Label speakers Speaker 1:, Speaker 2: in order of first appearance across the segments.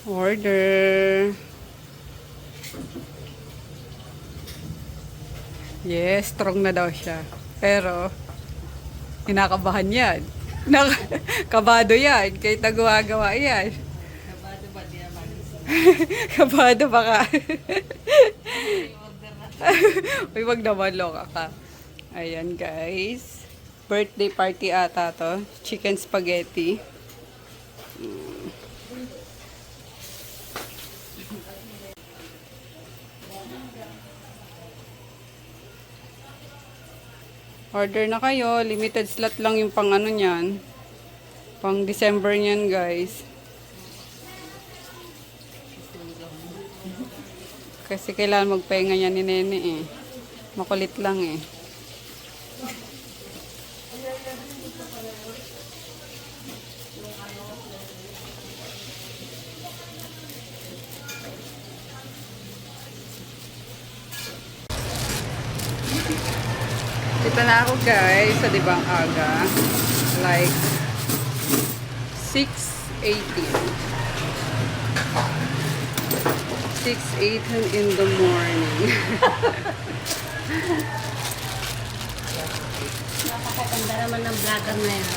Speaker 1: Order. Yes, strong na daw siya. Pero, kinakabahan yan. Kabado yan. Kahit nagawa yan.
Speaker 2: Kabado ba di naman?
Speaker 1: Kabado ba ka? Uy, wag naman, loka ka. Ayan, guys. Birthday party ata to. Chicken spaghetti. Order na kayo. Limited slot lang yung pang ano niyan. Pang December niyan, guys. Kasi kailangan magpahinga niya ni Nene eh. Makulit lang eh. Dito na ako guys, sa dibang aga. Like 6:18. 6:18 in the morning.
Speaker 2: Napakaganda naman ng vlogger na yan.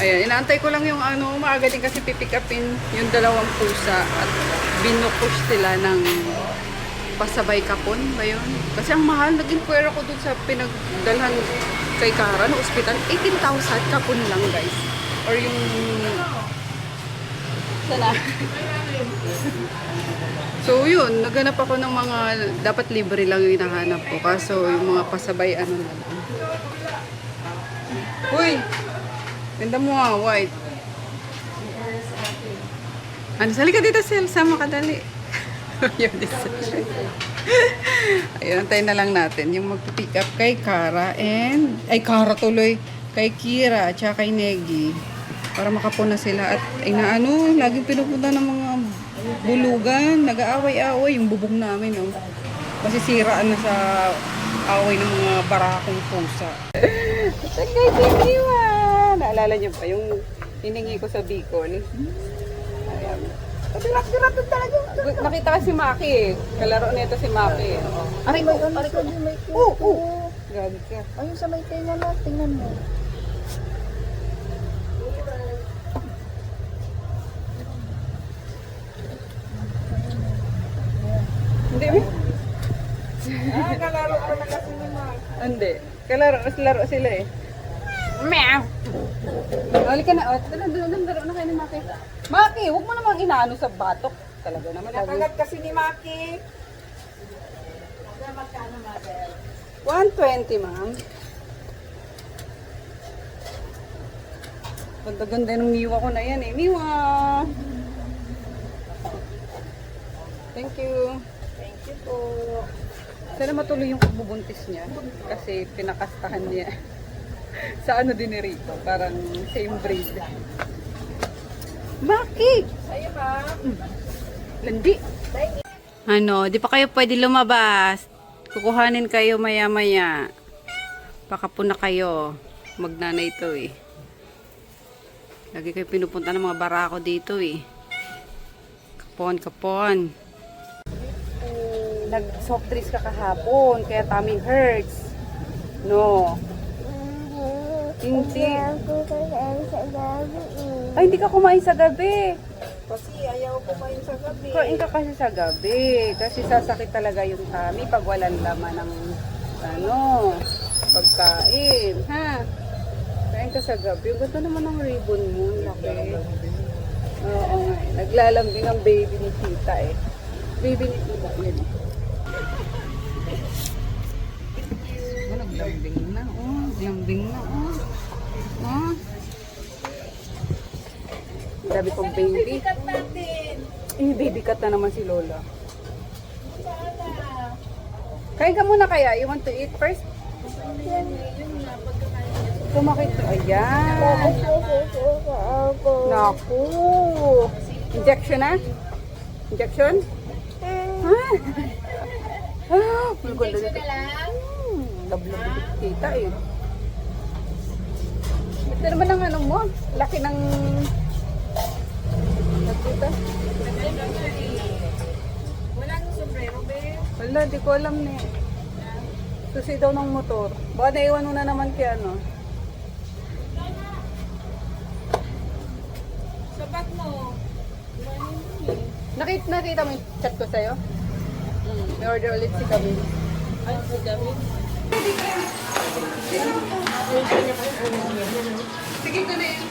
Speaker 1: Ayan, inaantay ko lang yung ano, maaga din kasi pipick upin yung dalawang pusa at binupush sila ng pasabay kapon ba yun? Kasi ang mahal, naging puwera ko dun sa pinagdalhan kay Kara no ospital, 18,000 kapon lang guys. Or yung sana. So yun, naghanap ako ng mga dapat libre lang yung hinahanap ko. Kaso yung mga pasabay ano na lang. Uy! Ganda mo nga, white. Ano, sali ka dito, Sel. Sama ka, dali. Yun, ayun, antayin na lang natin yung mag-pick up kay Kara and, ay Kara tuloy, kay Kira at saka kay Negi para makapuna sila at ay na ano, laging pinupunta ng mga bulugan, nag-aaway-aaway yung bubong namin oh. Masisiraan na sa away ng mga barakong pusa. Tagay tiniwa! Naalala niyo pa yung hiningi ko sa Bicol? Ayan. Sirat talaga. Nakita ka si Maki eh. Kalaro nito si Maki. Aray ko, aray ko. Gabi ka.
Speaker 2: Ayun sa may tenga na, tingnan mo.
Speaker 1: Hindi mo?
Speaker 2: Kalaro ko na kasi ni Mark.
Speaker 1: Hindi. Kalaro sila eh. Meow! Halika na. Laro na kayo ni Maki. Maki, huwag mo namang inaano sa batok. Talaga naman.
Speaker 2: Nakagat kasi ni Maki.
Speaker 1: 120, ma'am. Ganda-ganda ng miwa ko na yan eh. Miwa! Thank you.
Speaker 2: Thank you po.
Speaker 1: Sana matuloy yung pagbubuntis niya. Kasi pinakastahan niya. Sa ano din ni Rico. Parang same breed. Maki!
Speaker 2: Sa'yo ba?
Speaker 1: Landi! Ano, di pa kayo pwede lumabas. Kukuhanin kayo maya-maya. Baka po na kayo. Magnanay ito eh. Lagi kayo pinupunta ng mga barako dito eh. Kapon. Nag-soft drinks ka kahapon, kaya tummy hurts. No. Hindi. Ay, hindi ka kumain sa gabi.
Speaker 2: Kasi ayaw kumain sa gabi.
Speaker 1: Kain ka kasi sa gabi. Kasi sasakit talaga yung tummy pag walang laman ng pagkain. Ha? Kain ka sa gabi. Ang ganda naman ng ribbon mo. Laki. Oo nga. Naglalambing ang baby ni Tita eh. Baby ni Tita. Yun. Naglambing na. Oh, lambing na. Oh. Sabi pang baby.
Speaker 2: Cut natin.
Speaker 1: Baby cut na naman si Lola. Kain ka muna kaya? You want to eat first? Kumakit. Ayan. Naku. Injection na? Injection?
Speaker 2: Injection na lang.
Speaker 1: Lab-lab kita eh. Ito naman ang ano mo. Laki ng Wala, di ko alam ni. Susi daw ng motor. Baka naiwan mo na naman kay ano.
Speaker 2: Sabat mo.
Speaker 1: Nakita mo yung chat ko sa'yo? May order ulit si Camille.
Speaker 2: Ay, si Gabi.
Speaker 1: Sige ko na yun.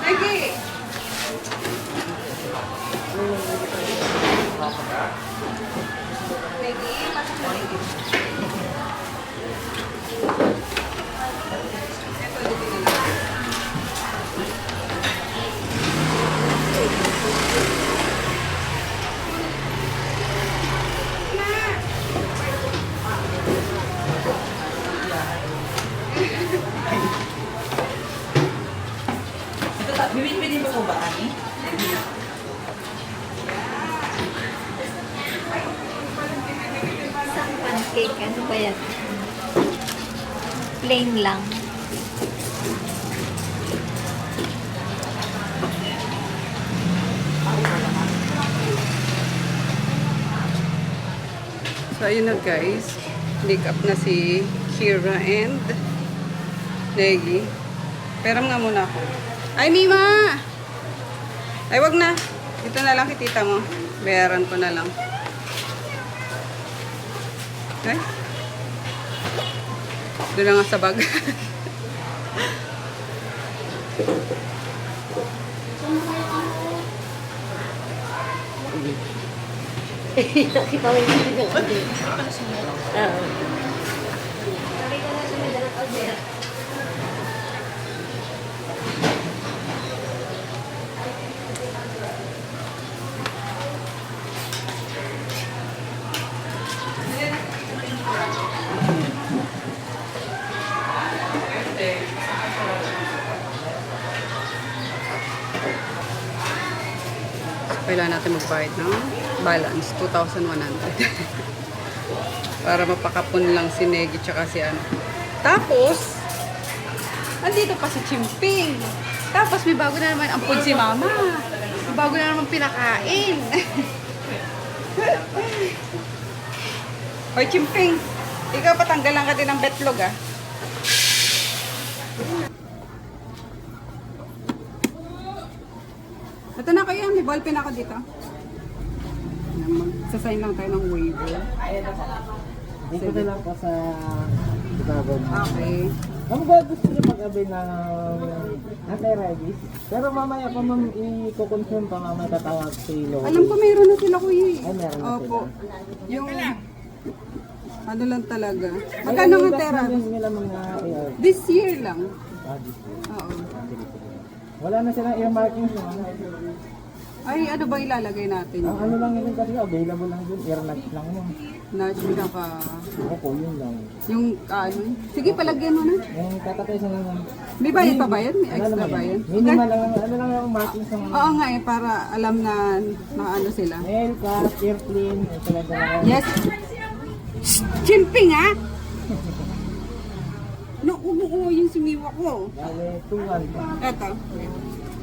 Speaker 1: Lagi! Lagi, pasok mo lagi. Ito, dito na lang.
Speaker 3: Bibili mo ba kami?
Speaker 4: Isang pancake, ano ba yan? Plain lang.
Speaker 1: So, ayun na guys. Make up na si Kira and Negi. Peram nga muna ako. Ay, Mima! Ay, wag na. Ito na lang kitita mo. Bayaran ko na lang. Ay. Doon na nga sa bag.
Speaker 4: Nakita mo yung video ng update. Oo.
Speaker 1: Kailangan natin magbayad ng balance, 2,100. Para mapakapon lang si Negi tsaka si ano. Tapos, andito pa si Chimping. Tapos may bago na naman ampun si Mama. May bago na naman pinakain. Hoy Chimping, ikaw patanggalan ka din ng betlog ah. Ito na kayo, may ballpen ako dito. Magsasign lang tayo ng waiver.
Speaker 3: Dito na lang po sa Chicago.
Speaker 1: Okay.
Speaker 3: Ano ba gusto niyo mag-abay ng anti-rabies? Pero mamaya pa ma'am, i-confirm pa mamaya tatawag si Lolo.
Speaker 1: Alam ko mayroon na sila kuya eh.
Speaker 3: Ay, meron na
Speaker 1: Opo.
Speaker 3: sila.
Speaker 1: Yung ano lang talaga. Magkano ang tera?
Speaker 3: Nila mga AR.
Speaker 1: This year lang.
Speaker 3: This year.
Speaker 1: Oo.
Speaker 3: Wala na silang earmarkings naman.
Speaker 1: Ay, ano ba ilalagay natin?
Speaker 3: Ang ano lang yun kasi available lang yun, earnuts lang yun.
Speaker 1: Nudge ka.
Speaker 3: Opo, yun lang.
Speaker 1: Yung ano? Sige, palagyan mo na.
Speaker 3: Yung tatatay sa naman.
Speaker 1: May bayad pa ba yan? May extra ba yan?
Speaker 3: Minimal lang, ano lang yung markings ng
Speaker 1: Oo nga eh, para alam na ano sila.
Speaker 3: nail cut, ear clean, ito lang talaga.
Speaker 1: Yes. Chimping ha? No, umuo yung sumiwa ko.
Speaker 3: Bale, 2-1 pa.
Speaker 1: Eto.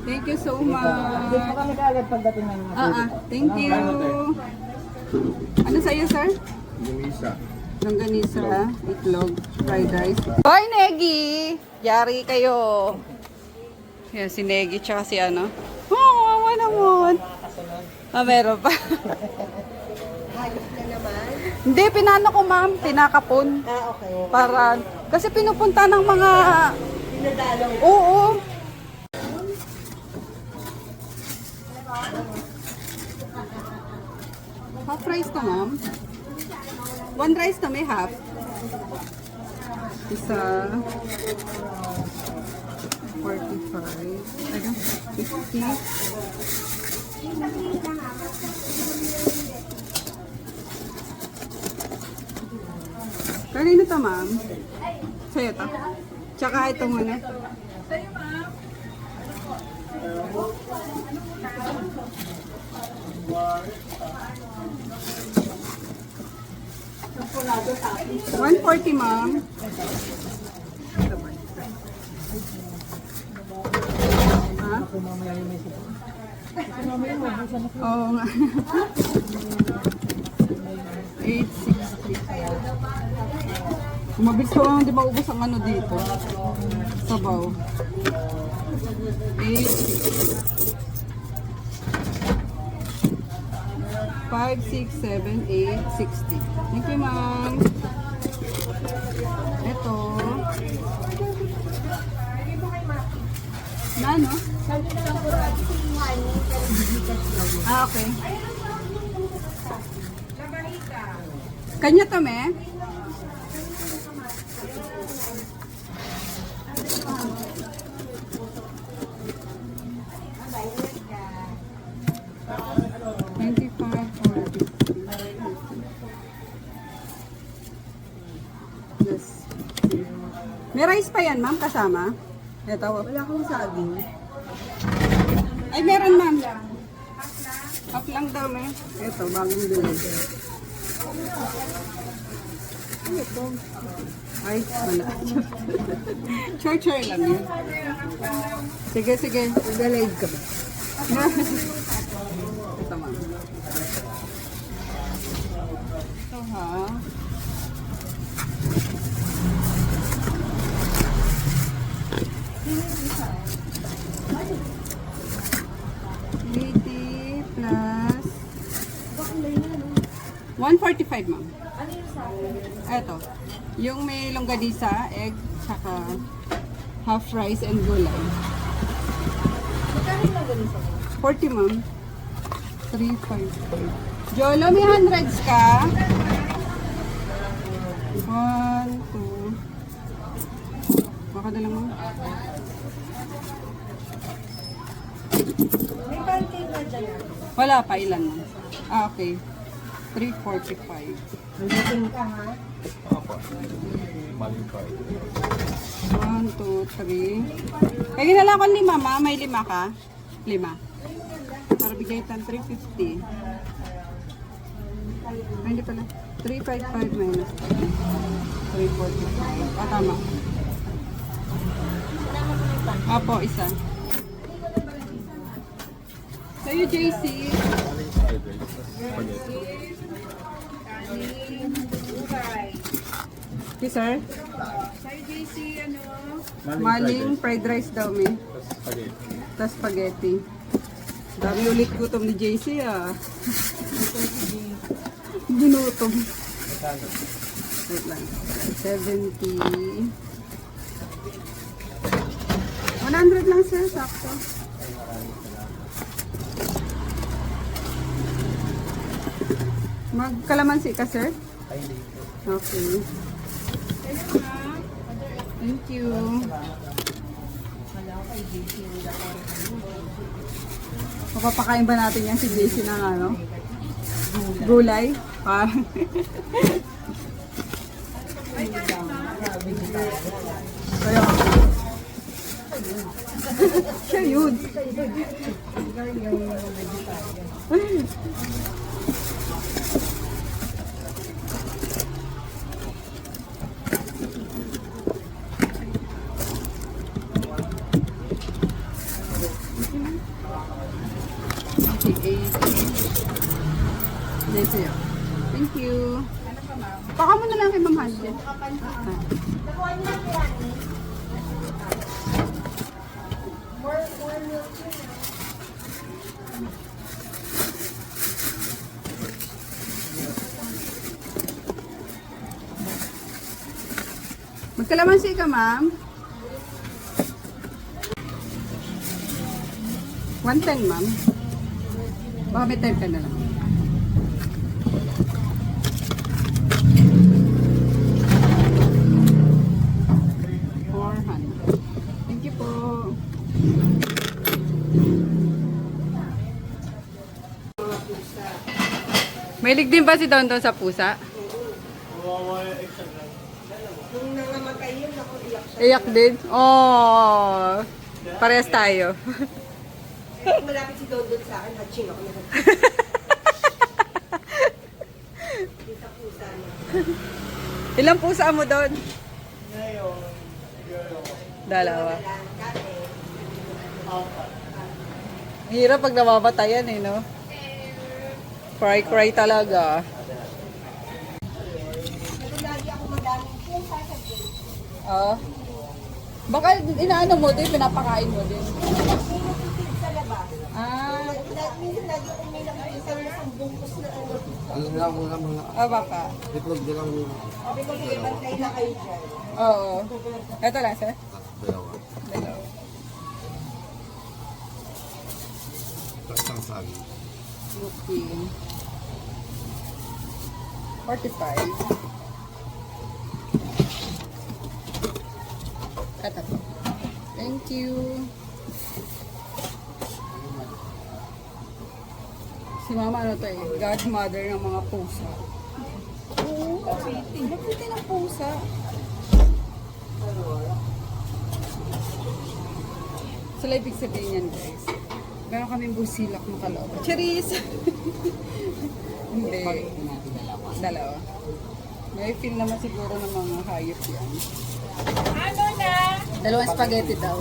Speaker 1: Thank you so
Speaker 3: Update
Speaker 1: much.
Speaker 3: pa kami kaagad pagdating ng
Speaker 1: Thank you. Ano sa'yo, sir?
Speaker 5: Lumisa.
Speaker 1: Longganisa, itlog, fried rice. Hoy, Negi! Yari kayo. Yan, si Negi tsaka si ano. Oh, kawawa naman. Meron pa. Hindi, pinano ko ma'am, pinakapon.
Speaker 2: Okay.
Speaker 1: Para, kasi pinupunta ng mga... Oo. Half rice to ma'am. One rice to may half. Isa. 45. Ano? 50. Kanino to ma'am? Sa'yo to. Tsaka ito muna. Sa'yo ma'am. $140 ma'am.
Speaker 3: ako mamaya yung may sito. Kasi mamaya mabusan ako.
Speaker 1: Oo nga. 860. Mabilis ko lang, di ba ubos ang ano dito? Sabaw. 5, 6, 7, 8, 60. Thank you, ma'am. Ito. Na, no? Ah, okay. Kanya to, me? May rice pa yan, ma'am, kasama? Ito. Wala akong saging. Ay, meron, ma'am. Half lang daw, may. Ito, bagong bilog. Ito. Ay, wala. Char-char lang yun. Sige, sige. Mag-live ka ba? Ito, ma'am. Ito, ha? Plus 145, ma'am. Ito. Yung may longganisa, egg, saka half rice and gulay. 40, ma'am. 355. Jolo, may hundreds ka? 1, 2. Baka na lang, ma'am. Wala pa, ilan mo? Ah, okay. 345.
Speaker 3: Nagdating ka ha?
Speaker 1: 1, 2, 3. Kaya ginala ko 5, ma. May 5 ka? 5. Para bigay tan 350. Ay, hindi pala. 355 minus 345. Ah, tama. Apo, isa. Sa'yo, JC. Okay, sir. Sa'yo, JC, ano? Maling fried rice daw, may. Tapos spaghetti. Dami ulit gutom ni JC, ah. Ginutom. Wait lang. 70. 100 lang, sir. Sakto. Magkalamansi ka, sir? Okay. Thank you. Papapakain ba natin yan si JC ng ano? Gulay? Ah. Kaya siya yun. Thank you. Baka mo na lang kay Ma'am Hansen. Magkalamansi ka, ma'am. 110, ma'am. Baka may time ka na lang. Thank you po. Mahilig din ba si Don Don sa pusa?
Speaker 2: Nung nangamatay yun, ako iyak siya.
Speaker 1: Iyak din? Oh, parehas tayo.
Speaker 2: Malapit si Dondon sa akin, hatching ako na. Isa pusa na.
Speaker 1: Ilang pusa mo doon?
Speaker 3: Ngayon,
Speaker 1: Dalawa.
Speaker 2: Kate.
Speaker 1: Hirap pag namamatayan eh, no? Cry talaga.
Speaker 2: Pero lagi ako madaming pusa sa gate.
Speaker 1: Ah. Baka inaano mo din, pinapakain mo din.
Speaker 2: Pinutipid sa labas.
Speaker 1: Ah,
Speaker 2: Minsan lagi ako may nakikita na isang bungkus na ano.
Speaker 5: Ang lang mo lang mga
Speaker 1: baka.
Speaker 5: itlog na lang mo.
Speaker 2: Sabi ko, sige, bantay na kayo dyan.
Speaker 1: Oo. Ito lang, sir.
Speaker 5: Dalawa.
Speaker 1: Dalawa.
Speaker 5: Tapos ang sabi.
Speaker 1: Okay. 45. Ito po. Thank you. Si mama ano to eh, godmother ng mga pusa. Oo, napiti ng pusa. Sila ibig sabihin yan guys. Meron kaming busilak na kaloob. Charis! Hindi. Dalawa. May feel naman siguro ng mga hayop yan. Ano na? Dalawang spaghetti daw.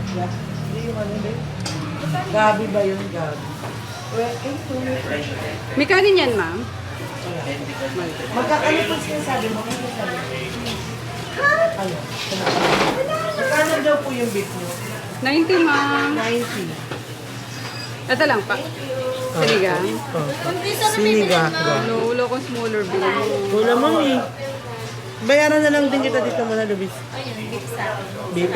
Speaker 3: Hindi yung ano din. Gabi ba yun, Gabi?
Speaker 1: May kanin yan, ma'am?
Speaker 3: Magkakalipos yung sabi mo. Ano yung sabi mo? Ano? Magkano daw po yung beef nyo?
Speaker 1: 90, ma'am.
Speaker 3: 90.
Speaker 1: Ito lang pa. Sinigang.
Speaker 3: Sinigang.
Speaker 1: Ano, ulo kong smaller bill.
Speaker 3: Wala mo eh. Bayaran na lang din kita dito muna, Lubis.
Speaker 4: Ayun, beef sa
Speaker 3: Beef?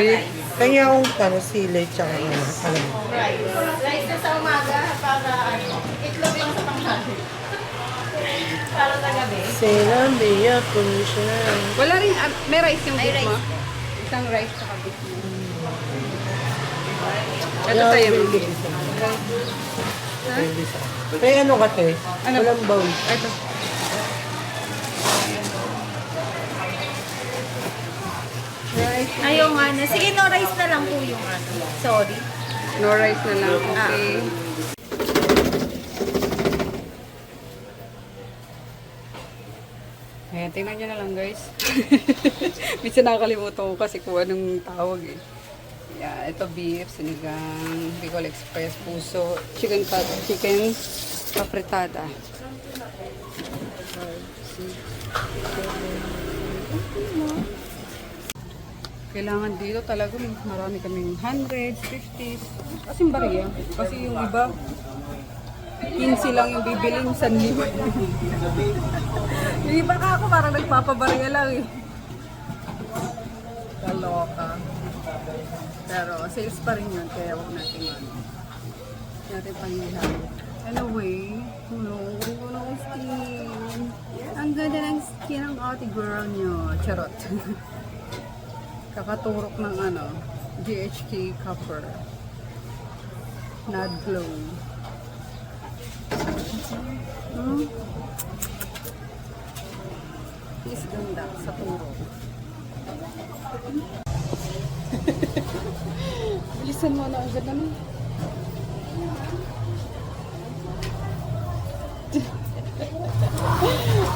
Speaker 3: Kanya akong ano, sili, tsaka ano, alam mo.
Speaker 4: rice. Rice na sa umaga para ano, itlog lang sa tanghali. Para sa gabi.
Speaker 3: Selam, biya, siya.
Speaker 1: Wala rin, may rice yung
Speaker 4: May
Speaker 1: beef mo?
Speaker 4: rice.
Speaker 1: Isang rice sa beef mo. Ito sa'yo, ma'am. Ha?
Speaker 3: Kaya ano ka, te?
Speaker 1: Ano?
Speaker 3: Walang bowl.
Speaker 1: Ito. Rice.
Speaker 4: Ayaw nga na. Sige, no rice na lang po yung ano. Sorry.
Speaker 1: No rice na lang. Okay. Ayan, tingnan nyo na lang guys. Minsan nakakalimutan ko kasi kung anong tawag eh. Yeah, ito beef, sinigang, Bicol Express, puso, chicken papritada. Kailangan dito talaga marami kaming 100s, 50s. Kasing bariya. Kasi yung iba, 15 lang yung bibilin, 1,000. Yung iba ka ako parang nagpapabariya lang eh. Kaloka. Pero sales pa rin yun, kaya huwag natin yun. Natin pangihan. Anyway, tulong ko ng skin. Ang ganda ng skin ng ate girl nyo. Charot. Kakaturok ng ano, GHK copper. Nad glow. Is ganda sa turok. Bilisan mo na ang ganda na.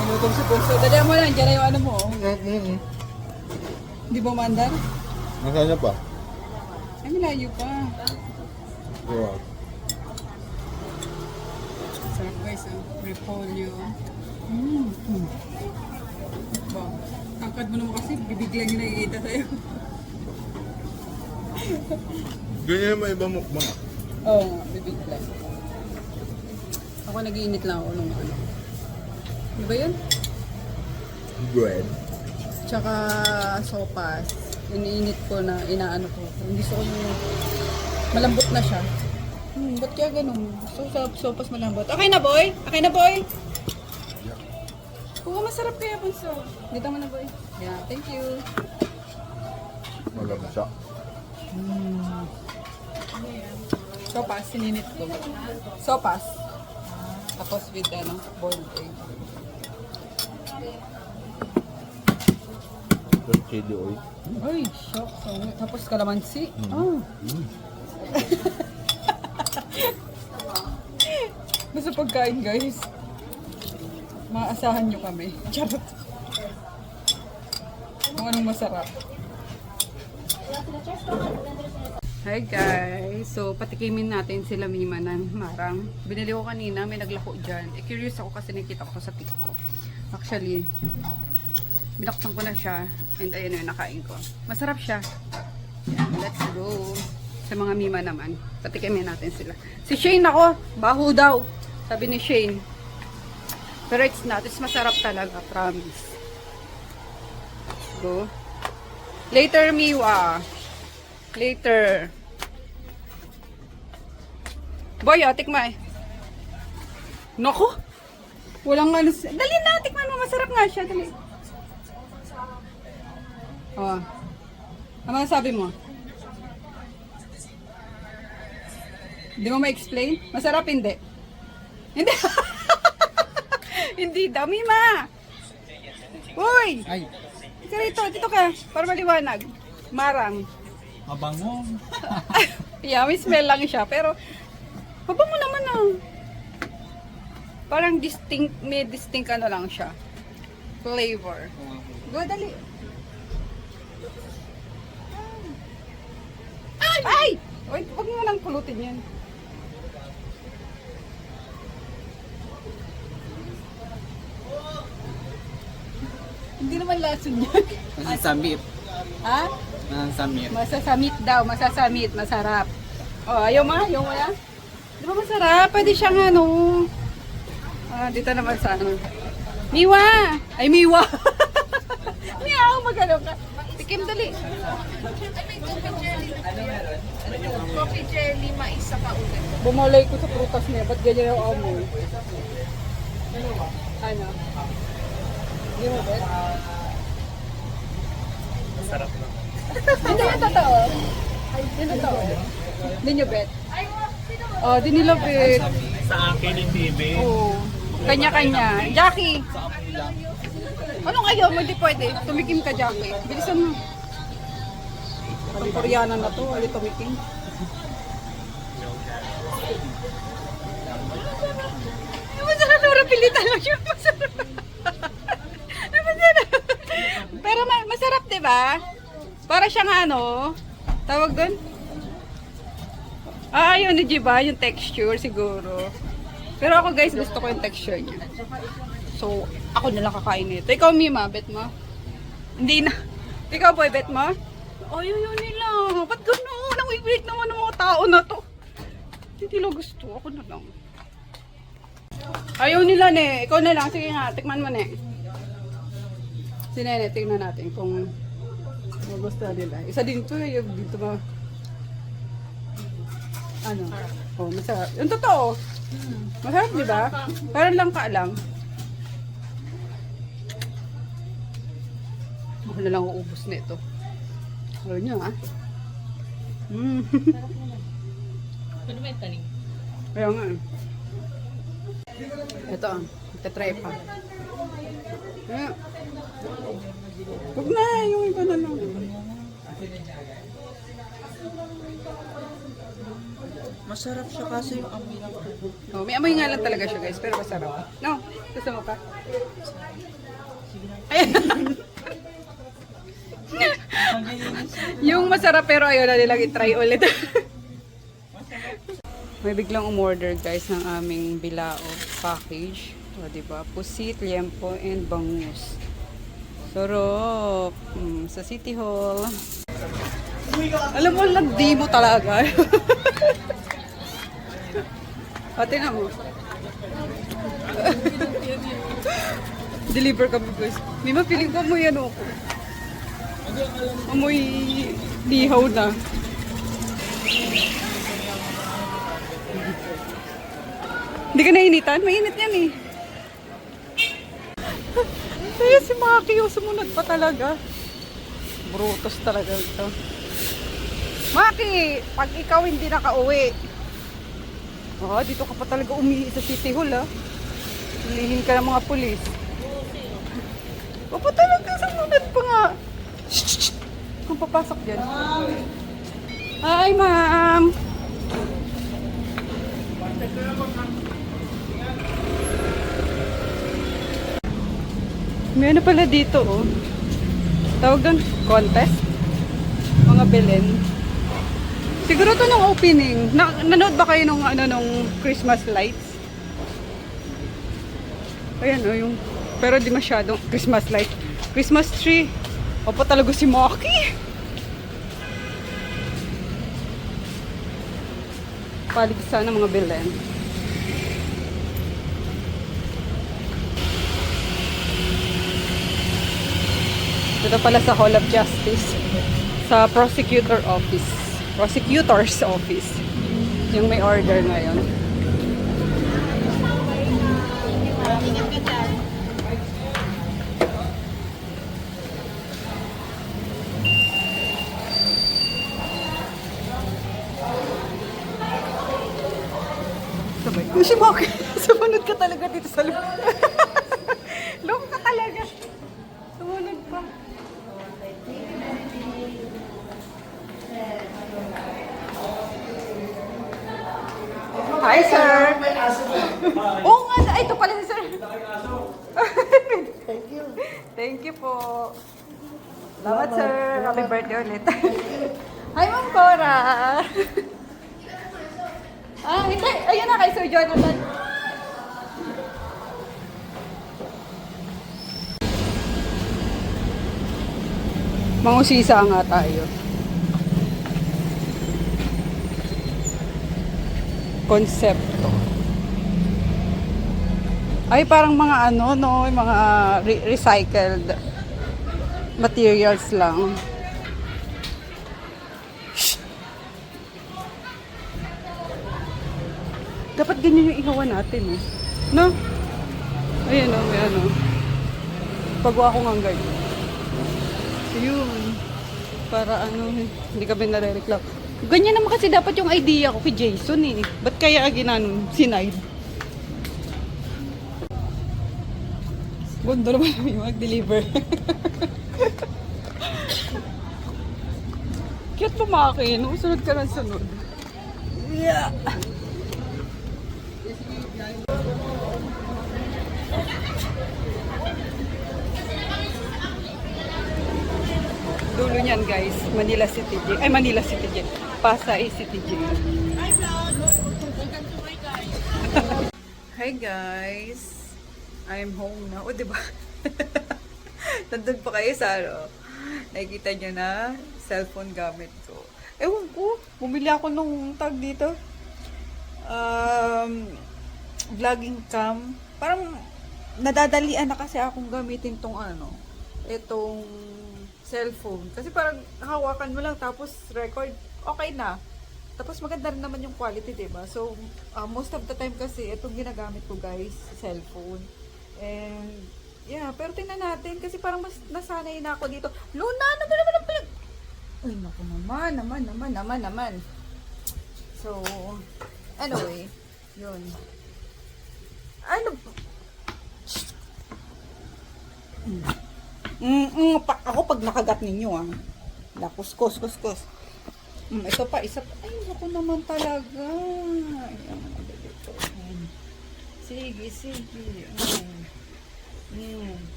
Speaker 1: Minutong si Punso. Dali mo lang, dyan na yung ano mo. Hindi ba mandar?
Speaker 5: Nasaan na pa?
Speaker 1: Ay, malayo pa.
Speaker 5: Wow.
Speaker 1: Sarap guys, repolyo. Ba, angkad mo naman kasi, bibiglang yung nakikita sa'yo.
Speaker 5: Ganyan yung iba mukbang.
Speaker 1: Oo nga, bibiglang. Ako nag-iinit lang ako nung ano. Di ba yun?
Speaker 5: Bread.
Speaker 1: Tsaka sopas. Iniinit ko na, inaano ko. Hindi gusto ko yung malambot na siya. Ba't kaya ganun? So, sopas malambot. Okay na, boy? Okay na, boy? Oo, masarap kaya, Bunso. Dito mo na, boy. Yeah, thank you.
Speaker 5: Malam siya.
Speaker 1: Sopas, sininit ko. Sopas. Tapos with, boiled egg.
Speaker 5: Tapos chili oil.
Speaker 1: Ay, shock. Tapos kalamansi. Oh. Basta pagkain, guys. Maasahan nyo kami. Charot. Kung anong masarap. Hi guys! So, patikimin natin sila Mima ng marang. Binili ko kanina, may naglako dyan. Curious ako kasi nakita ko sa TikTok. Actually, binaksan ko na siya. And ayun yung nakain ko. Masarap siya. Yan, let's go. Sa mga Mima naman, patikimin natin sila. Si Shane ako, baho daw. Sabi ni Shane. Pero it's not. It's masarap talaga, promise. Let's go. Later, Miwa. Later. Boy, tikman. Naku! Walang ano. Dali na, tikman mo. Masarap nga siya. Dali. Oh. Ano sabi mo? Hindi mo ma-explain? Masarap hindi? Hindi. Hindi daw, Mima. Uy!
Speaker 3: Ay,
Speaker 1: Dito, dito ka. Para maliwanag. Marang.
Speaker 3: mabango.
Speaker 1: Yeah, may smell lang siya. Pero, mabango naman ah. Parang distinct, may distinct ano lang siya. Flavor. Go, dali. Ay! Wait, huwag mo nang pulutin yan. Hindi naman lason yan.
Speaker 3: Masasamit.
Speaker 1: Ha?
Speaker 3: Masasamit.
Speaker 1: Masasamit daw, masasamit, masarap. Oh, ayaw mo? Ayaw mo yan? Di ba masarap? Pwede siyang ano. Dito naman sa ano. Miwa! Ay, Miwa! Miyaw, magano ka. Tikim dali.
Speaker 4: Coffee jelly, mais sa paulit.
Speaker 1: Bumulay ko sa prutas niya. Ba't ganyan yung amoy? Ano? Hindi mo bet?
Speaker 3: Masarap na.
Speaker 1: Hindi yung totoo. Hindi totoo. Hindi nyo bet? Oh, di nila bet.
Speaker 3: Sa akin, hindi be.
Speaker 1: Oo. Kanya-kanya. Jackie! Anong ayaw mo? Di pwede. Tumikim ka, Jackie. Bilisan mo. Parang Koreana na to. Ayaw tumikim. Masarap na pilitan lang siya. Masarap. Masarap. Pero masarap, di ba? Para siyang ano, tawag doon? Yun ni Jiba, yung texture siguro. Pero ako guys, gusto ko yung texture niya. So, ako na lang kakain nito. Ikaw, Mima, bet mo? Hindi na. Ikaw, boy, bet mo? Yun nila. Ba't gano'n? Ang wait naman ng mga tao na to. Hindi nila gusto. Ako na lang. Ayaw nila, ne. Ikaw na lang. Sige nga, tikman mo, ne. Si Nene, tingnan natin kung magustuhan nila. Isa din to, yung dito ba? Ano? Masarap. Yung totoo. Masarap, di ba? Parang lang ka lang. Ako na lang uubos na ito. Ayaw nyo, ha?
Speaker 4: Ano ba yung taning?
Speaker 1: Ayaw nga. Ito, itatry pa. Huwag na, yung iba na lang.
Speaker 2: Masarap siya kasi yung amoy lang.
Speaker 1: May amoy nga lang talaga siya guys, pero masarap. No, gusto mo pa? Ayan. Yung masarap pero ayaw na nilang i-try ulit. May biglang umorder guys ng aming bilao package. O, diba? Pusit, liempo, and bangus. Sarap. Sa City Hall. Alam mo, nag-demo talaga. Pati na mo. Deliver kami guys. May mapiling ko amoy ano ako. Amoy lihaw na. Hindi ka nainitan? Mainit yan eh. Kaya si Maki yung sumunod pa talaga. Brutos talaga ito. Maki, pag ikaw hindi nakauwi, dito ka pa talaga umihi sa City Hall ha. Hulihin ka ng mga pulis. Pa talaga sumunod pa nga. Shh! Kung papasok dyan. Hi ma'am! May ano pala dito oh. Tawag doon, contest. Mga mga Belen. Siguro to nung opening. Nanood ba kayo nung Christmas lights? Ayan o, yung... Pero di masyadong Christmas light. Christmas tree. Opo talaga si Maki. Paligsa ng mga Belen. Dito pala sa Hall of Justice. Sa prosecutor's office. Yung may order ngayon. Sabay. Si Maki, sumunod ka talaga dito sa loob. Loob ka talaga. Sumunod pa. Hi, sir. Oo nga, ay, ito pala si sir. Thank you. Thank you po. Salamat, sir. Happy birthday ulit. Hi, Ma'am Cora. Hindi. Ayun na kay Sir Jonathan. Mangusisa nga tayo. Konsepto. Ay, parang mga mga recycled materials lang. Shh! Dapat ganyan yung ihawan natin, eh. No? Ayan o, may pagawa ko nga ganyan. Ayun. Para hindi kami nare-reclame. Ganyan naman kasi dapat yung idea ko kay Jason, eh. Ba't kaya sinide? Gondo naman yung mag-deliver. Cute pumakin. Sunod ka ng sunod. Yeah. Dulo niyan, guys. Manila City J. Ay, Manila City J. Pasay City J. Hi, guys. I'm home na. O, diba? Nandun pa kayo sa nakikita nyo na cellphone gamit ko. Ewan ko. Bumili ako nung tag dito. Vlogging cam. Parang nadadalian na kasi akong gamitin tong itong cellphone. Kasi parang hawakan mo lang tapos record. Okay na. Tapos maganda rin naman yung quality, diba? So, most of the time kasi itong ginagamit ko, guys, cellphone. And, yeah, pero tingnan natin kasi parang mas nasanay na ako dito. Luna, ano ba naman ang pinag... Uy, naku naman. So, anyway, yun. Ako pag nakagat ninyo, Kus. Ito pa, isa pa. Ay, naku naman talaga. Ayan, dito. Sige.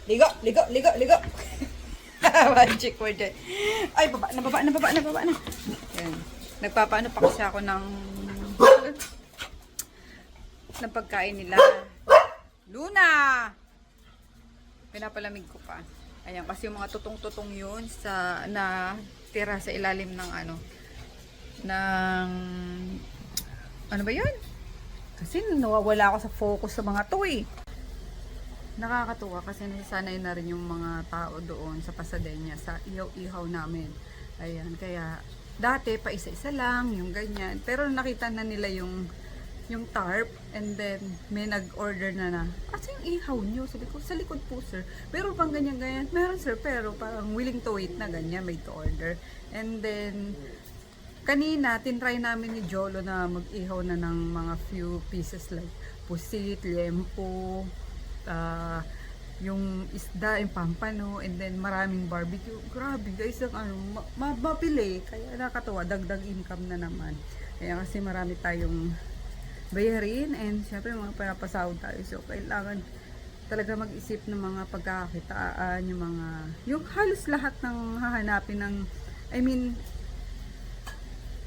Speaker 1: Ligo. Magic word dyan. Ay, baba na. Ayan. Nagpapaano pa kasi ako ng pagkain nila. Luna! Pinapalamig ko pa. Ayan, kasi yung mga tutong-tutong yun na tira sa ilalim ng ano ba yun? Kasi nawawala ako sa focus sa mga to, eh. Nakakatuwa kasi nasasanay na rin yung mga tao doon sa Pasadena, sa ihaw-ihaw namin. Ayan, kaya dati pa isa-isa lang, yung ganyan. Pero nakita na nila yung tarp, and then may nag-order na kasi yung ihaw nyo, sabi ko, sa likod po sir. Pero pang ganyan, meron sir, pero parang willing to wait na ganyan, made to order. And then, kanina, tinry namin ni Jolo na mag-ihaw na ng mga few pieces like pusit, liempo, yung isda, yung pampano, and then maraming barbecue. Grabe guys, ang mapili. Kaya nakatawa, dagdag income na naman. Kaya kasi marami tayong bayarin, and syempre mga pinapasahod tayo. So, kailangan talaga mag-isip ng mga pagkakakitaan, yung halos lahat ng hahanapin ng, I mean,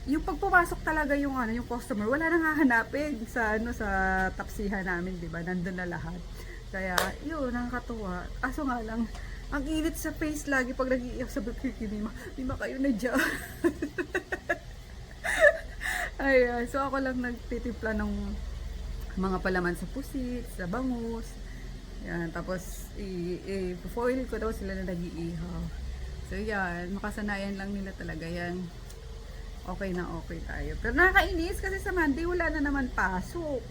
Speaker 1: yung pagpumasok talaga yung yung customer, wala nang hahanapin sa sa tapsihan namin, 'di ba? Nandun na lahat. Kaya, yun, nakakatuwa. Aso nga lang, ang init sa face lagi pag nag-iiyak sa Mima. Mima, kayo na dyan. Ayan, so ako lang nagtitimpla ng mga palaman sa pusit, sa bangus. Yan, tapos i-foil ko daw sila na nag-iihaw. So yan, makasanayan lang nila talaga yan. Okay na okay tayo. Pero nakakainis kasi sa Monday wala na naman pasok.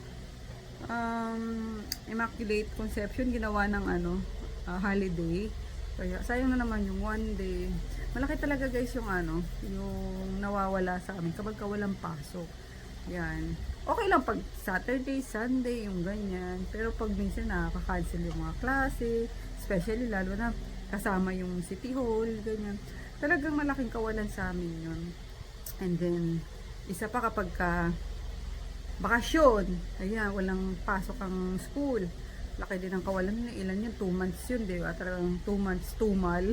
Speaker 1: Immaculate Conception ginawa ng holiday. Kaya sayang na naman yung one day. Malaki talaga guys yung yung nawawala sa amin kapag walang pasok. Yan. Okay lang pag Saturday, Sunday, yung ganyan. Pero pag minsan nakaka-cancel yung mga klase, especially lalo na kasama yung City Hall, ganyan. Talagang malaking kawalan sa amin yun. And then, isa pa kapag bakasyon, ayan, walang pasok ang school. Laki din ang kawalan nila. Ilan yun? 2 months yun, di ba? Talagang 2 months, tumal.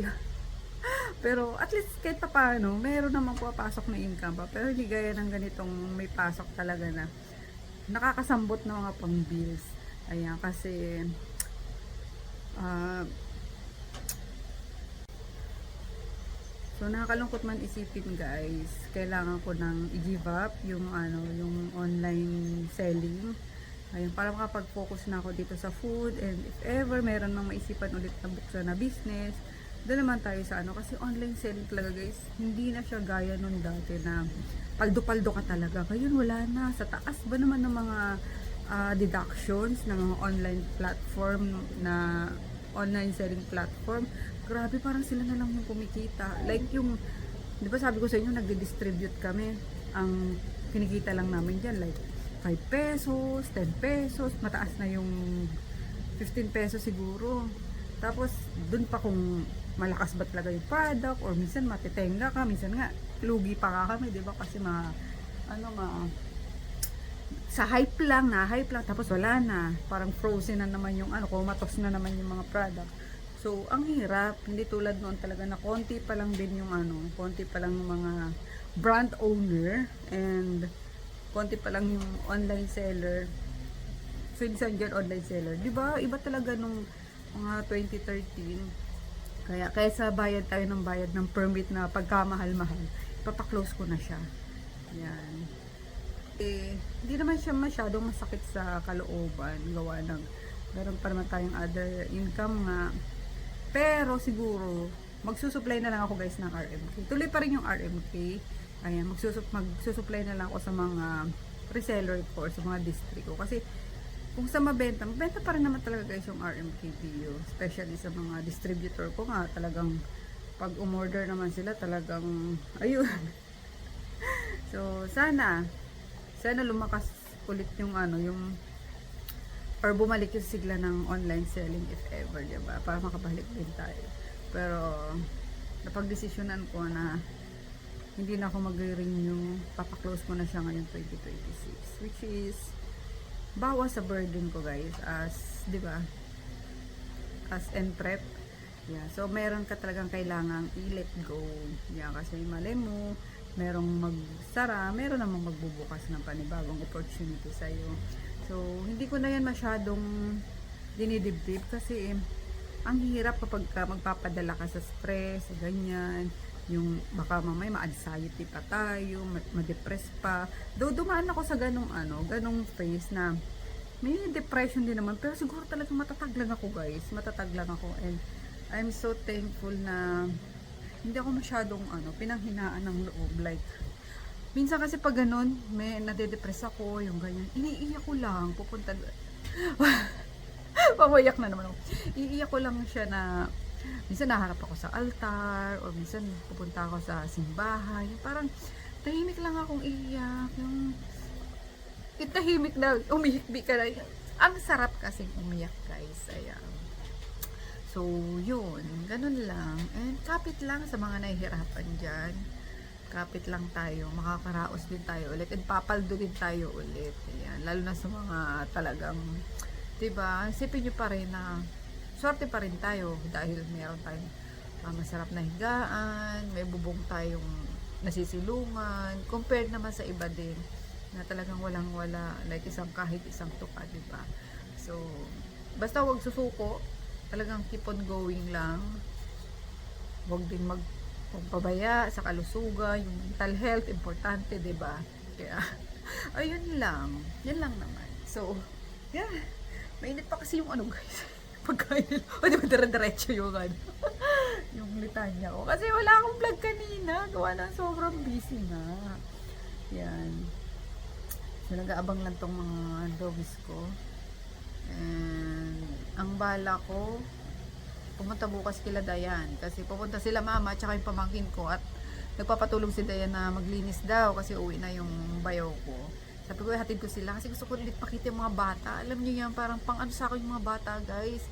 Speaker 1: Pero at least kahit pa paano, meron naman papasok na income pa. Pero hindi gaya ng ganitong may pasok talaga na nakakasambot na mga pang bills. Ayan, kasi so nakakalungkot man isipin guys, kailangan ko nang i-give up yung yung online selling. Ayun, para makapag-focus na ako dito sa food, and if ever meron mang maisipan ulit na buksan na business, doon naman tayo sa kasi online selling talaga guys, hindi na siya gaya nung dati na paldo-paldo ka talaga. Ngayon wala na, sa taas ba naman ng mga deductions ng mga online platform na online selling platform. Grabe, parang sila na lang yung kumikita. Like yung, di ba sabi ko sa inyo, nagdi-distribute kami. Ang kinikita lang namin dyan, like 5 pesos, 10 pesos, mataas na yung 15 pesos siguro. Tapos, dun pa kung malakas ba talaga yung product, or minsan matitenga ka, minsan nga, lugi pa ka kami, di ba? Kasi sa hype lang, tapos wala na. Parang frozen na naman yung kumatos na naman yung mga product. So, ang hirap, hindi tulad noon talaga na konti pa lang din yung konti pa lang yung mga brand owner, and konti pa lang yung online seller. So, minsan dyan online seller. Diba? Iba talaga nung mga 2013. Kaya sa bayad tayo ng bayad ng permit na pagkamahal-mahal, ipapaklose ko na siya. Yan. Hindi naman siya masyadong masakit sa kalooban. Gawa ng, meron pa naman tayong other income nga. Pero siguro, magsusupply na lang ako guys ng RMK. Tuloy pa rin yung RMK. Ayan, magsusupply na lang ako sa mga reseller ko or sa mga district ko. Kasi kung sa mabenta pa rin naman talaga guys yung RMK video. Especially sa mga distributor ko nga, talagang pag umorder naman sila, talagang ayun. So, sana lumakas ulit yung yung or bumalik yung sigla ng online selling if ever, diba? Para makabalik din tayo. Pero napagdesisyonan ko na hindi na ako mag-renew, papaklose ko na siya ngayon 2026, which is bawas sa burden ko guys, as diba, as prep. Yeah, so meron ka talagang kailangang i-let go. Yeah, kasi malay mo merong magsara, meron namang magbubukas ng panibagong opportunity sa'yo. So, hindi ko na yan masyadong dinidibdib kasi ang hirap kapag magpapadala ka sa stress, ganyan, yung baka mamay ma-anxiety pa tayo, ma-depress pa. Though dumaan ako sa ganong phase na may depression din naman, pero siguro talagang matatag lang ako guys, and I'm so thankful na hindi ako masyadong pinanghinaan ng loob. Like, minsan kasi pag ganun, may nade-depress ako, yung ganyan, iniiyak ko lang, pupunta pamayak na naman ako. Iiyak ko lang siya na minsan naharap ako sa altar, or minsan pupunta ako sa simbahan, parang tahimik lang akong iiyak, yung tahimik na umihikbi ka na. Ang sarap kasing umiyak guys. Ayan. So, yun. Ganun lang. And kapit lang sa mga nahihirapan dyan. Kapit lang tayo. Makakaraos din tayo ulit. And papaldo din tayo ulit. Ayan. Lalo na sa mga talagang Diba? Isipin nyo pa rin na swerte pa rin tayo dahil meron tayong masarap na higaan, may bubong tayong nasisilungan, compared naman sa iba din na talagang walang wala, like kahit isang tuka, diba? So, basta wag susuko, talagang keep on going lang. Wag din magpabaya sa kalusugan, yung mental health, importante, diba? Kaya, ayun lang. Yan lang naman. So, yeah. Mainit pa kasi yung ano, guys. Pagkain. O, di ba, dire-diretso yung ano. Yung litanya ko. Kasi wala akong vlog kanina. Gawa na sobrang busy na. Yan. So, nag-aabang lang tong mga doggies ko. And, ang bala ko, pumunta bukas kila Dayan. Kasi pupunta sila mama at saka yung pamangkin ko. At nagpapatulong si Dayan na maglinis daw kasi uwi na yung bayaw ko. Sabi ko, hatid ko sila kasi gusto ko ulit pakita yung mga bata. Alam niyo yan, parang pang ano sa akin yung mga bata, guys.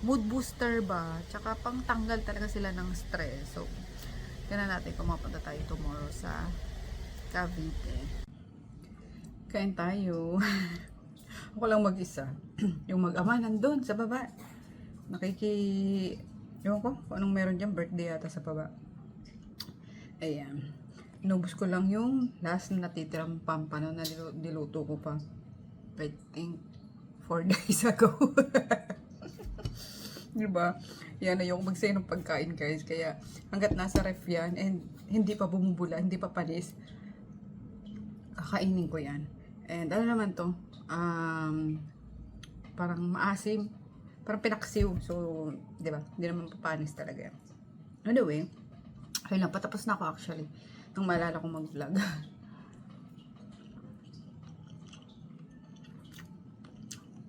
Speaker 1: Mood booster ba? Tsaka pang tanggal talaga sila ng stress. So, tignan natin kung mapunta tayo tomorrow sa Cavite. Kain tayo. Ako lang mag-isa. Yung mag-ama nandun sa baba. Ewan ko kung anong meron dyan. Birthday yata sa baba. Ayan. Inubos ko lang yung last na natitirang pampano na diluto ko pa. I think 4 days ago. Diba? Yan, ayoko magsay ng pagkain, guys. Kaya hanggat nasa ref yan and hindi pa bumubula, hindi pa panis, kakainin ko yan. And ano naman to? Parang maasim. Parang pinaksiw. So, diba? Hindi naman papanis talaga yan. Anyway, ayun lang. Patapos na ako actually. Nung maalala kong mag-vlog.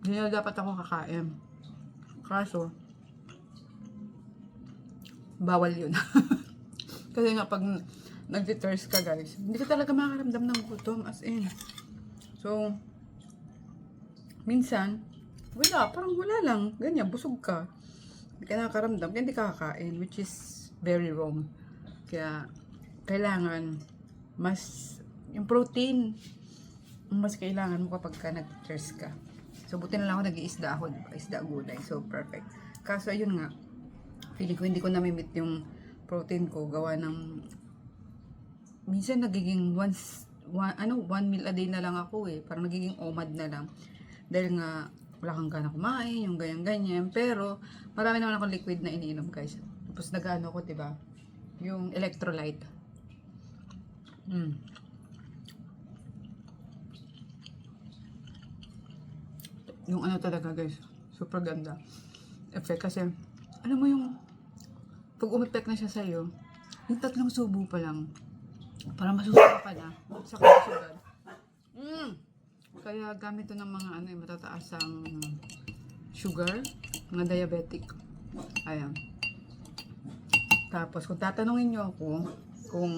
Speaker 1: Hindi na dapat ako kakain. Kaso, bawal yun. Kasi nga pag nag-thirst ka, guys, hindi ka talaga makakaramdam ng gutom, as in. So, minsan, wala, parang wala lang. Ganyan, busog ka. Hindi ka nakakaramdam, kaya hindi ka kakain, which is very wrong. Kaya, kailangan yung protein mas kailangan mo kapag ka nag-thirst ka. So buti na lang ako nag-iisda ako, diba? Isda gulay, so perfect. Kaso ayun nga, feeling ko hindi ko namimit yung protein ko, gawa ng minsan nagiging one meal a day na lang ako eh, parang nagiging OMAD na lang dahil nga wala kang gana kumain, yung ganyan-ganyan. Pero marami naman akong liquid na iniinom, guys. Tapos nag-ano ko, diba, yung electrolyte. Yung ano talaga, guys, super ganda effect. Kasi alam mo yung pag umepek na siya sa'yo, yung 3 subo pa lang para masusuka ka na sa kalusugan. Kaya gamit to ng mga ano, matataas ang sugar, mga diabetic. Ayan. Tapos kung tatanungin nyo ako kung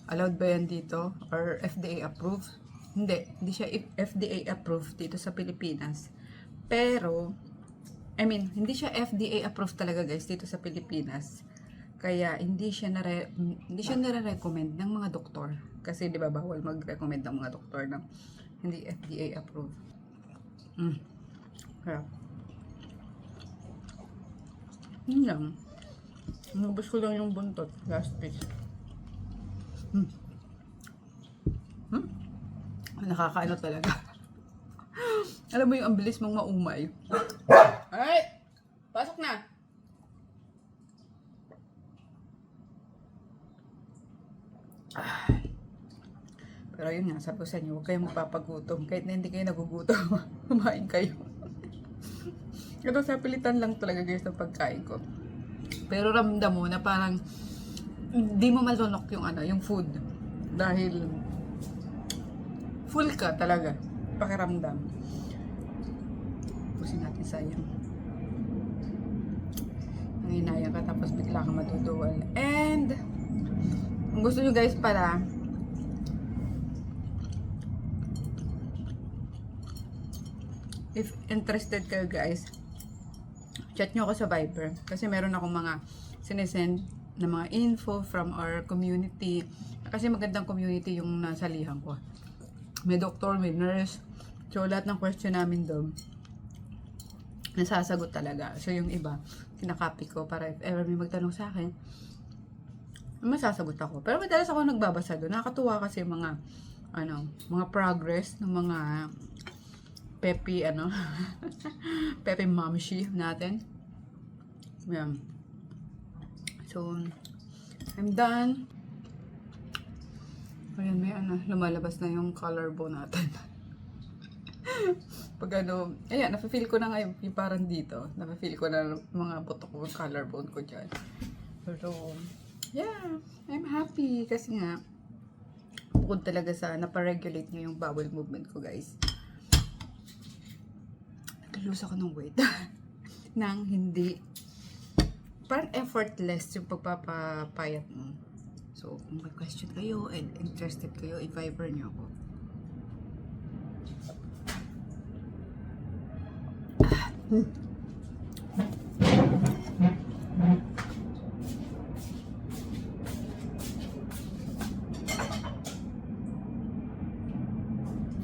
Speaker 1: allowed ba yan dito or FDA approved, hindi siya FDA approved dito sa Pilipinas. Pero hindi siya FDA approved talaga, guys, dito sa Pilipinas. Kaya hindi siya nare-recommend ng mga doktor. Kasi 'di ba bawal mag-recommend ng mga doktor ng hindi FDA approved. Kaya yun lang. Nabos ko lang yung buntot last piece. Nakakaano talaga. Alam mo yung ang bilis mong maumay. Ay! Pasok na! Pero yun nga, sabi ko sa inyo, huwag kayong magpapagutom. Kahit na hindi kayo nagugutom, kumain kayo. Ito sa pilitan lang talaga, guys, ng pagkain ko. Pero ramdam mo na parang hindi mo malunok yung yung food. Dahil full ka talaga. Pakiramdam. Pusin natin sayang. Nanginaya ka tapos bigla ka matutuwal. And kung gusto nyo, guys, pala if interested kayo, guys, chat nyo ako sa Viber. Kasi meron akong mga sinesend na mga info from our community. Kasi magandang community yung nasalihan ko. May doktor, may nurse, So, lahat ng question namin doon, nasasagot talaga. So, yung iba, kinakopy ko para if ever may magtanong sa akin, masasagot ako. Pero madalas ako nagbabasa doon. Nakakatuwa kasi mga, mga progress ng mga Pepe, Pepe Mamshi natin. Yan. So, I'm done. Ayan, may lumalabas na yung collarbone natin. Pag ayan, nafe-feel ko na ngayon, yung parang dito, nafe-feel ko na mga buto ko, yung collarbone ko dyan. So, yeah, I'm happy kasi nga, bukod talaga sa naparegulate niya yung bowel movement ko, guys. Nag-lose ako ng weight. Nang hindi, parang effortless yung pagpapapayat mo. So, kung may question kayo and interested kayo, i-Viber niyo ako.